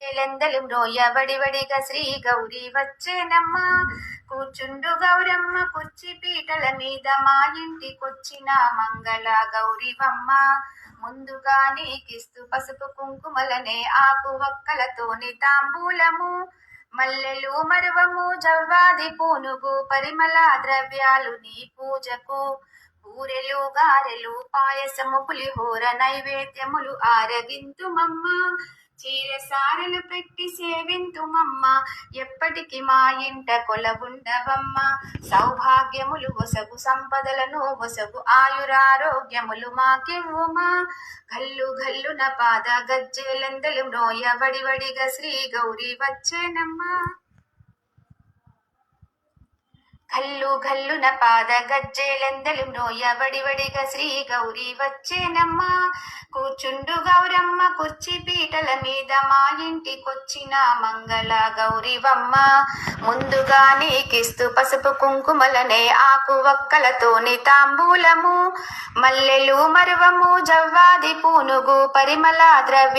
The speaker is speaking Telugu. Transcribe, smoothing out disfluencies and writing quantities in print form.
ఎలెందలు మ్రోయ వడివడిగా శ్రీ గౌరీ వచ్చేనమ్మ. కూర్చుండు గౌరమ్మ కుర్చీ పీటల మీద, మా ఇంటికొచ్చిన మంగళ గౌరీవమ్మ. ముందుగా నీకిస్తూ పసుపు కుంకుమలనే, ఆకు వక్కలతోని తాంబూలము, మల్లెలు మరువము, జవ్వాది పూనుగు, పరిమళ ద్రవ్యాలు నీ పూజకు. బూరెలు గారెలు పాయసము పులిహోర నైవేద్యములు ఆరగింతుమమ్మ. చీర సారెలు పెట్టి సేవింతుమమ్మ, ఎప్పటికి మా ఇంట కొలవుండవమ్మ. సౌభాగ్యములు వసగు, సంపదలను వసగు, ఆయురారోగ్యములు మాకివ్వుమా. గల్లు గల్లున పాద గజ్జెలందలు మ్రోయ వడివడిగా శ్రీ గౌరీ వచ్చేనమ్మ. గల్లు గల్లున పాద గజ్జెలందలు మ్రోయ వడివడిగా శ్రీ గౌరీ వచ్చేనమ్మ. కూర్చుండు గౌరమ్మ కుర్చీ పీటల మీద, మా ఇంటికొచ్చిన మంగళ గౌరీవమ్మ. ముందుగా నీకిస్తూ పసుపు కుంకుమలనే, ఆకు వక్కలతోని తాంబూలము, మల్లెలు మరువము, జవ్వాది పూనుగు, పరిమళ ద్రవ్య